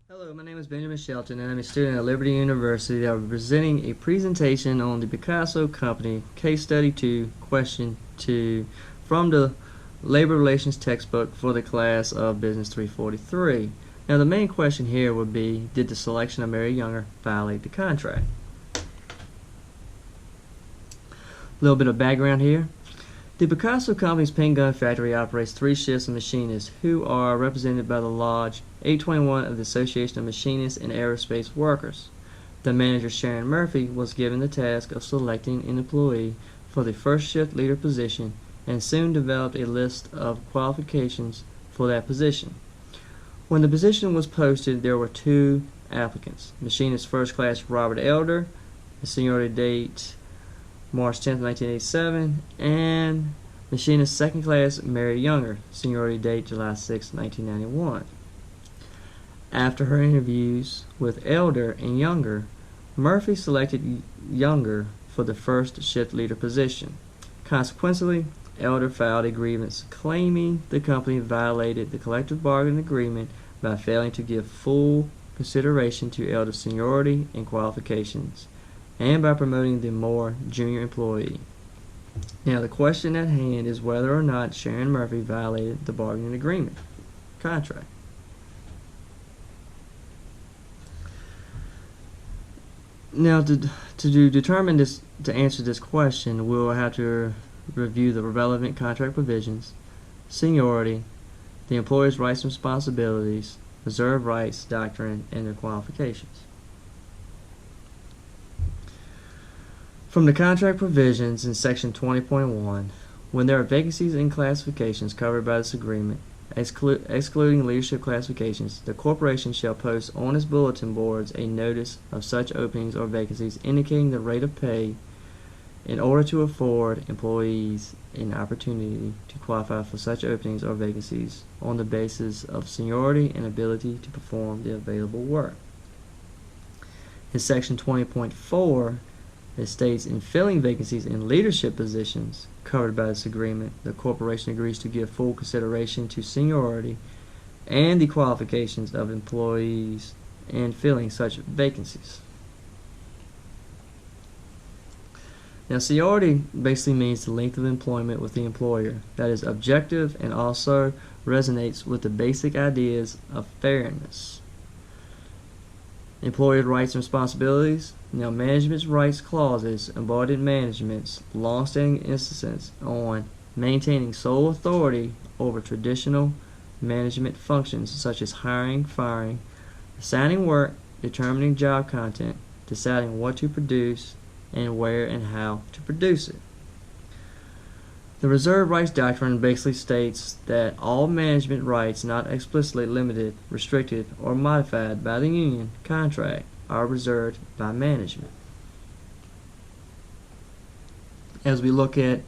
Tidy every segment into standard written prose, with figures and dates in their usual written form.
Hello, my name is Benjamin Shelton, and I'm a student at Liberty University. I'll be presenting a presentation on the Picasso Company Case Study 2, Question 2, from the Labor Relations textbook for the class of Business 343. Now, the main question here would be, did the selection of Mary Younger violate the contract? A little bit of background here. The Picasso Company's paint gun factory operates 3 shifts of machinists who are represented by the Lodge 821 of the Association of Machinists and Aerospace Workers. The manager, Sharon Murphy, was given the task of selecting an employee for the first shift leader position and soon developed a list of qualifications for that position. When the position was posted, there were 2 applicants: Machinist First Class Robert Elder, the seniority date March 10, 1987, and Machinist Second Class Mary Younger, seniority date July 6, 1991. After her interviews with Elder and Younger, Murphy selected Younger for the first shift leader position. Consequently, Elder filed a grievance claiming the company violated the collective bargaining agreement by failing to give full consideration to Elder's seniority and qualifications, and by promoting the more junior employee. Now, the question at hand is whether or not Sharon Murphy violated the bargaining agreement contract. Now, to answer this question, we'll have to review the relevant contract provisions, seniority, the employer's rights and responsibilities, reserve rights doctrine, and their qualifications. From the contract provisions in Section 20.1, when there are vacancies in classifications covered by this agreement, excluding leadership classifications, the corporation shall post on its bulletin boards a notice of such openings or vacancies indicating the rate of pay in order to afford employees an opportunity to qualify for such openings or vacancies on the basis of seniority and ability to perform the available work. In Section 20.4, it states, in filling vacancies in leadership positions covered by this agreement, the corporation agrees to give full consideration to seniority and the qualifications of employees in filling such vacancies. Now, seniority basically means the length of employment with the employer that is objective and also resonates with the basic ideas of fairness. Employer rights and responsibilities. Now, management's rights clauses embodied management's long-standing insistence on maintaining sole authority over traditional management functions such as hiring, firing, assigning work, determining job content, deciding what to produce, and where and how to produce it. The reserve rights doctrine basically states that all management rights not explicitly limited, restricted, or modified by the union contract are reserved by management. As we look at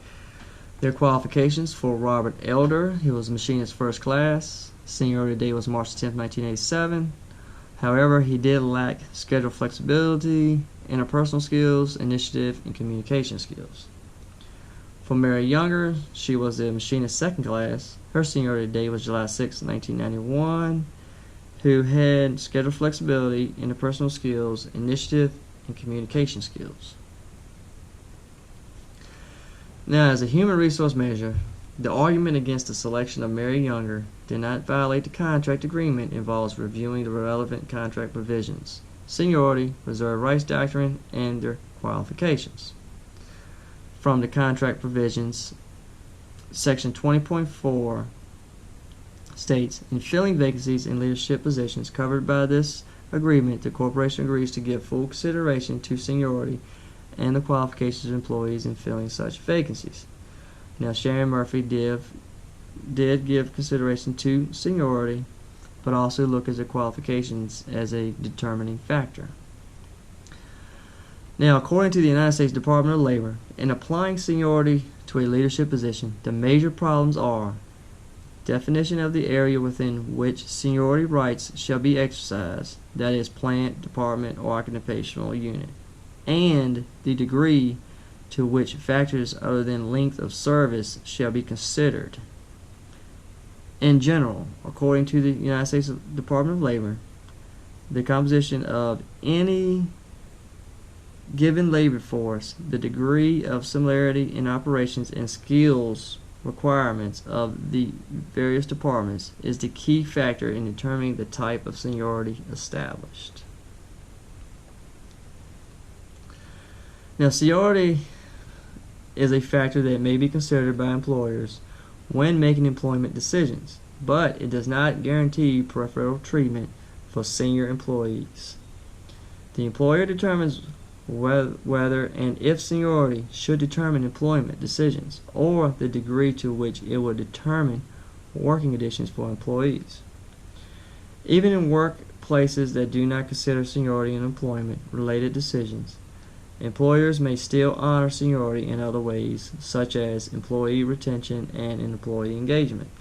their qualifications for Robert Elder, he was machinist first class. Seniority date was March 10, 1987. However, he did lack schedule flexibility, interpersonal skills, initiative, and communication skills. For Mary Younger, she was a machinist second class. Her seniority date was July 6, 1991, who had schedule flexibility, interpersonal skills, initiative, and communication skills. Now, as a human resource manager, the argument against the selection of Mary Younger did not violate the contract agreement involves reviewing the relevant contract provisions, seniority, reserve rights doctrine, and their qualifications. From the contract provisions, Section 20.4 states, in filling vacancies in leadership positions covered by this agreement, the corporation agrees to give full consideration to seniority and the qualifications of employees in filling such vacancies. Now, Sharon Murphy did give consideration to seniority, but also look at the qualifications as a determining factor. Now, according to the United States Department of Labor, in applying seniority to a leadership position, the major problems are definition of the area within which seniority rights shall be exercised, that is, plant, department, or occupational unit, and the degree to which factors other than length of service shall be considered. In general, according to the United States Department of Labor, the composition of any given labor force, the degree of similarity in operations and skills requirements of the various departments is the key factor in determining the type of seniority established. Now, seniority is a factor that may be considered by employers when making employment decisions, but it does not guarantee preferential treatment for senior employees. The employer determines whether and if seniority should determine employment decisions or the degree to which it will determine working conditions for employees. Even in workplaces that do not consider seniority in employment-related decisions, employers may still honor seniority in other ways, such as employee retention and employee engagement.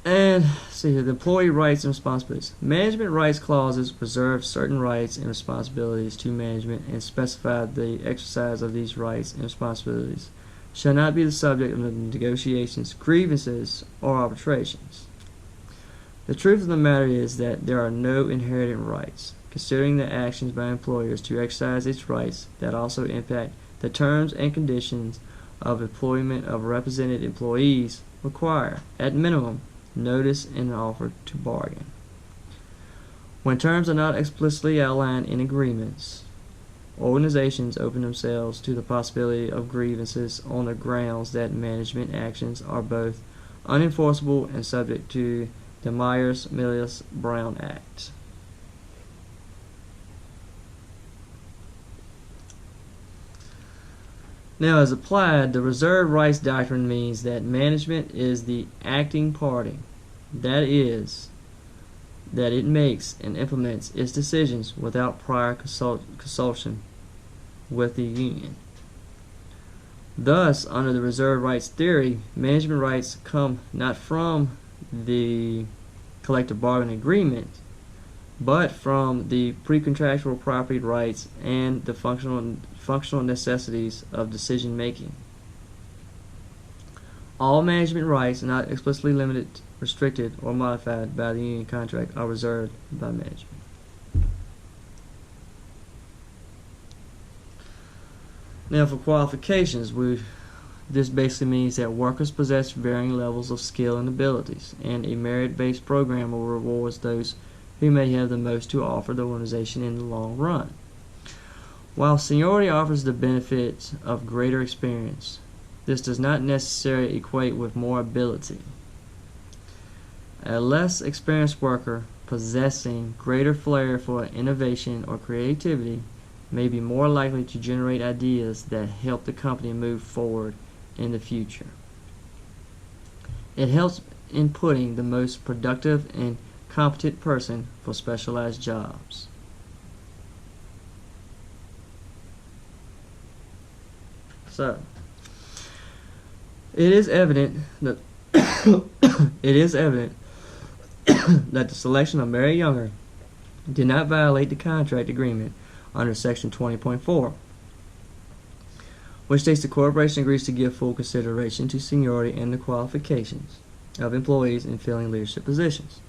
And see here, the employee rights and responsibilities. Management rights clauses reserve certain rights and responsibilities to management and specify the exercise of these rights and responsibilities shall not be the subject of negotiations, grievances, or arbitrations. The truth of the matter is that there are no inherent rights, considering the actions by employers to exercise its rights that also impact the terms and conditions of employment of represented employees require, at minimum, notice and an offer to bargain. When terms are not explicitly outlined in agreements, organizations open themselves to the possibility of grievances on the grounds that management actions are both unenforceable and subject to the Myers-Brown Act. Now, as applied, the reserved rights doctrine means that management is the acting party. That is, that it makes and implements its decisions without prior consultation with the union. Thus, under the reserved rights theory, management rights come not from the collective bargaining agreement, but from the pre-contractual property rights and the functional necessities of decision making. All management rights are not explicitly limited, restricted, or modified by the union contract are reserved by management. Now, for qualifications, this basically means that workers possess varying levels of skill and abilities, and a merit-based program will reward those who may have the most to offer the organization in the long run. While seniority offers the benefits of greater experience, this does not necessarily equate with more ability. A less experienced worker possessing greater flair for innovation or creativity may be more likely to generate ideas that help the company move forward in the future. It helps in putting the most productive and competent person for specialized jobs. So, it is evident that that the selection of Mary Younger did not violate the contract agreement under Section 20.4, which states the corporation agrees to give full consideration to seniority and the qualifications of employees in filling leadership positions.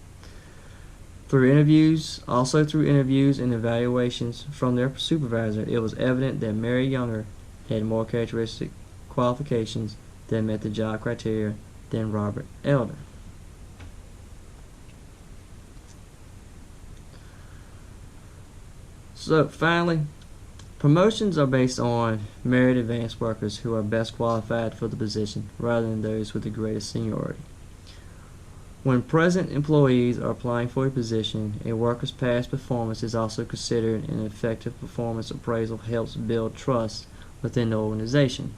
Through interviews and evaluations from their supervisor, it was evident that Mary Younger had more characteristic qualifications that met the job criteria than Robert Elder. So finally, promotions are based on merit advanced workers who are best qualified for the position rather than those with the greatest seniority. When present employees are applying for a position, a worker's past performance is also considered, and an effective performance appraisal helps build trust within the organization.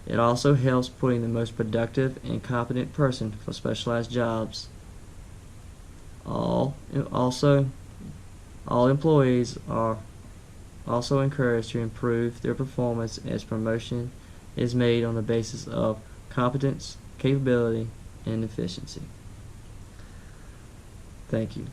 It also helps putting the most productive and competent person for specialized jobs. All employees are also encouraged to improve their performance as promotion is made on the basis of competence, capability, and efficiency. Thank you.